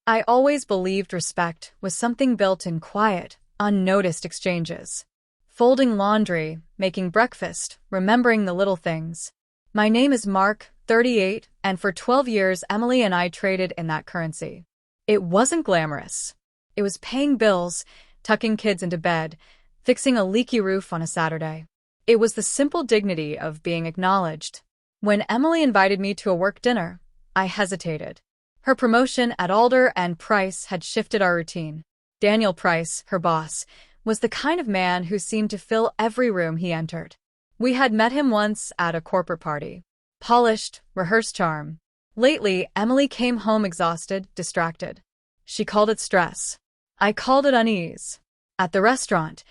I always believed respect was something built in quiet, unnoticed exchanges. Folding laundry, making breakfast, remembering the little things. My name is Mark, 38, and for 12 years Emily and I traded in that currency. It wasn't glamorous. It was paying bills, tucking kids into bed, fixing a leaky roof on a Saturday. It was the simple dignity of being acknowledged. When Emily invited me to a work dinner, I hesitated. Her promotion at Alder and Price had shifted our routine. Daniel Price, her boss, was the kind of man who seemed to fill every room he entered. We had met him once at a corporate party. Polished, rehearsed charm. Lately, Emily came home exhausted, distracted. She called it stress. I called it unease. At the restaurant,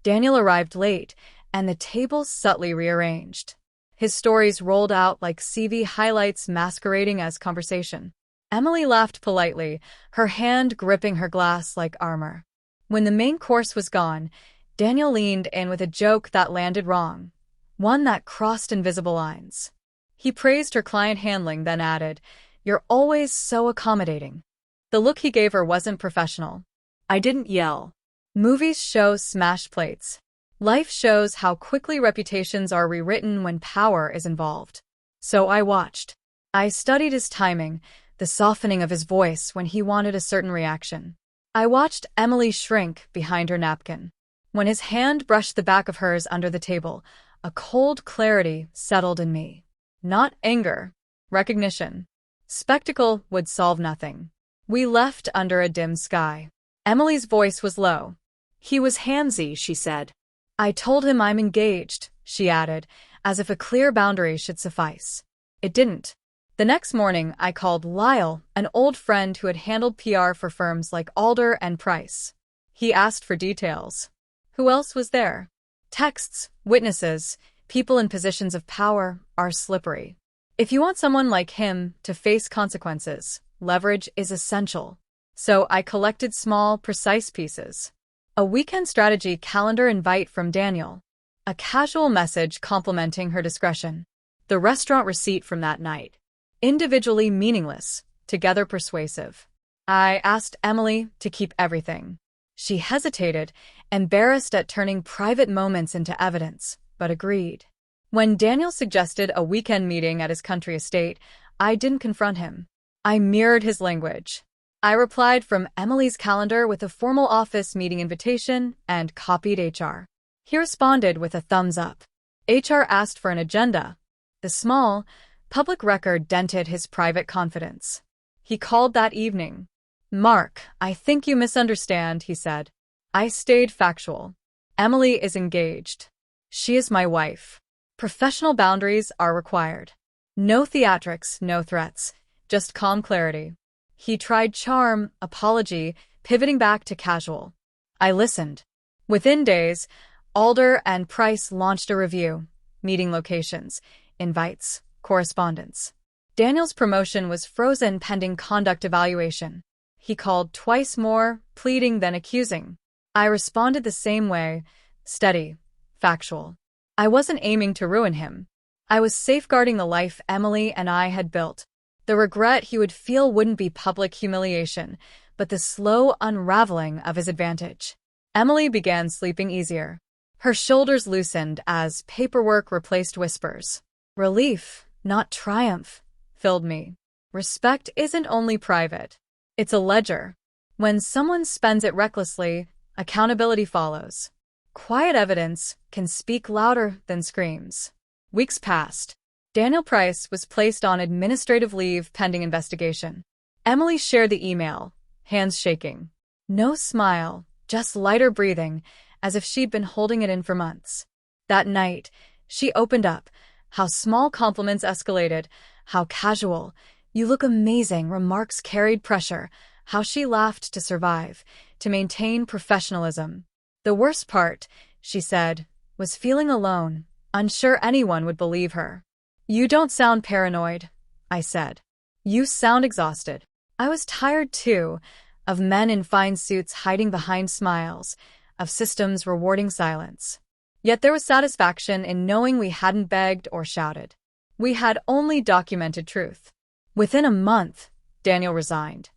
Daniel arrived late, and the tables subtly rearranged. His stories rolled out like CV highlights masquerading as conversation. Emily laughed politely, her hand gripping her glass like armor. When the main course was gone, Daniel leaned in with a joke that landed wrong, one that crossed invisible lines. He praised her client handling, then added, "You're always so accommodating." The look he gave her wasn't professional. I didn't yell. Movies show smash plates. Life shows how quickly reputations are rewritten when power is involved. So I watched. I studied his timing, the softening of his voice when he wanted a certain reaction. I watched Emily shrink behind her napkin. When his hand brushed the back of hers under the table, a cold clarity settled in me. Not anger, recognition. Spectacle would solve nothing. We left under a dim sky. Emily's voice was low. "He was handsy," she said. "I told him I'm engaged," she added, as if a clear boundary should suffice. It didn't. The next morning, I called Lyle, an old friend who had handled PR for firms like Alder and Price. He asked for details. Who else was there? Texts, witnesses, people in positions of power are slippery. If you want someone like him to face consequences, leverage is essential. So I collected small, precise pieces. A weekend strategy calendar invite from Daniel. A casual message complimenting her discretion. The restaurant receipt from that night. Individually meaningless, together persuasive. I asked Emily to keep everything. She hesitated, embarrassed at turning private moments into evidence, but agreed. When Daniel suggested a weekend meeting at his country estate, I didn't confront him. I mirrored his language. I replied from Emily's calendar with a formal office meeting invitation and copied HR. He responded with a thumbs up. HR asked for an agenda. The small, public record dented his private confidence. He called that evening. "Mark, I think you misunderstand," he said. I stayed factual. Emily is engaged. She is my wife. Professional boundaries are required. No theatrics, no threats, just calm clarity. He tried charm, apology, pivoting back to casual. I listened. Within days, Alder and Price launched a review, meeting locations, invites, correspondence. Daniel's promotion was frozen pending conduct evaluation. He called twice more, pleading than accusing. I responded the same way, steady, factual. I wasn't aiming to ruin him. I was safeguarding the life Emily and I had built. The regret he would feel wouldn't be public humiliation, but the slow unraveling of his advantage. Emily began sleeping easier. Her shoulders loosened as paperwork replaced whispers. Relief, not triumph, filled me. Respect isn't only private. It's a ledger. When someone spends it recklessly, accountability follows. Quiet evidence can speak louder than screams. Weeks passed. Daniel Price was placed on administrative leave pending investigation. Emily shared the email, hands shaking. No smile, just lighter breathing, as if she'd been holding it in for months. That night, she opened up. How small compliments escalated, how casual, "You look amazing," remarks carried pressure, how she laughed to survive, to maintain professionalism. The worst part, she said, was feeling alone, unsure anyone would believe her. "You don't sound paranoid," I said. "You sound exhausted." I was tired too, of men in fine suits hiding behind smiles, of systems rewarding silence. Yet there was satisfaction in knowing we hadn't begged or shouted. We had only documented truth. Within a month, Daniel resigned.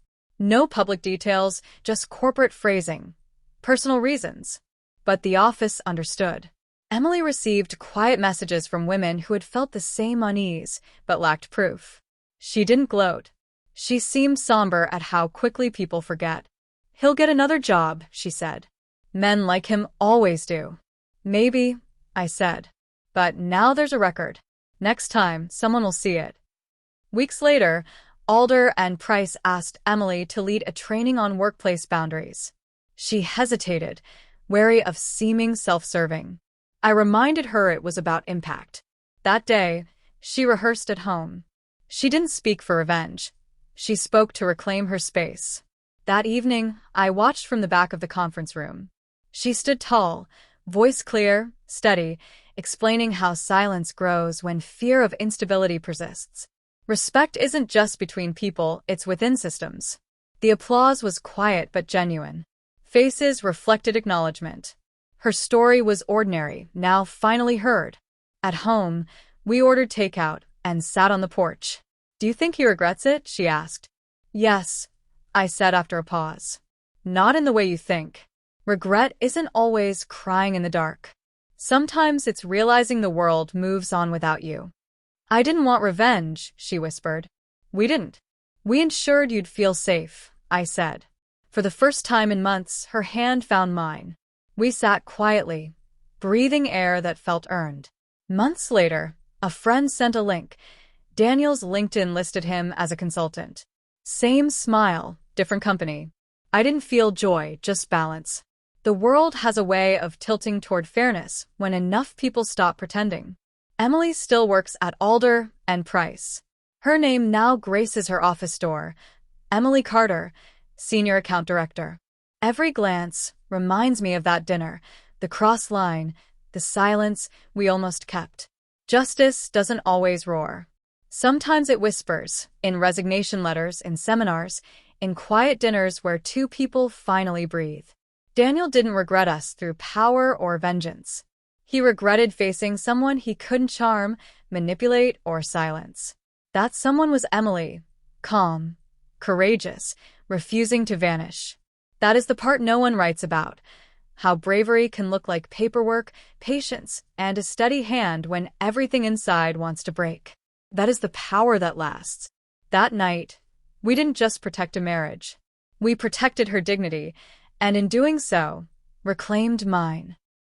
No public details, just corporate phrasing. Personal reasons. But the office understood. Emily received quiet messages from women who had felt the same unease, but lacked proof. She didn't gloat. She seemed somber at how quickly people forget. "He'll get another job," she said. "Men like him always do." "Maybe," I said. "But now there's a record. Next time, someone will see it." Weeks later, Alder and Price asked Emily to lead a training on workplace boundaries. She hesitated, wary of seeming self-serving. I reminded her it was about impact. That day, she rehearsed at home. She didn't speak for revenge. She spoke to reclaim her space. That evening, I watched from the back of the conference room. She stood tall, voice clear, steady, explaining how silence grows when fear of instability persists. Respect isn't just between people, it's within systems. The applause was quiet but genuine. Faces reflected acknowledgement. Her story was ordinary, now finally heard. At home, we ordered takeout and sat on the porch. "Do you think he regrets it?" she asked. "Yes," I said after a pause. "Not in the way you think. Regret isn't always crying in the dark. Sometimes it's realizing the world moves on without you." "I didn't want revenge," she whispered. "We didn't. We ensured you'd feel safe," I said. For the first time in months, her hand found mine. We sat quietly, breathing air that felt earned. Months later, a friend sent a link. Daniel's LinkedIn listed him as a consultant. Same smile, different company. I didn't feel joy, just balance. The world has a way of tilting toward fairness when enough people stop pretending. Emily still works at Alder and Price. Her name now graces her office door. Emily Carter, Senior Account Director. Every glance reminds me of that dinner, the cross line, the silence we almost kept. Justice doesn't always roar. Sometimes it whispers, in resignation letters, in seminars, in quiet dinners where two people finally breathe. Daniel didn't regret us through power or vengeance. He regretted facing someone he couldn't charm, manipulate, or silence. That someone was Emily, calm, courageous, refusing to vanish. That is the part no one writes about. How bravery can look like paperwork, patience, and a steady hand when everything inside wants to break. That is the power that lasts. That night, we didn't just protect a marriage. We protected her dignity, and in doing so, reclaimed mine.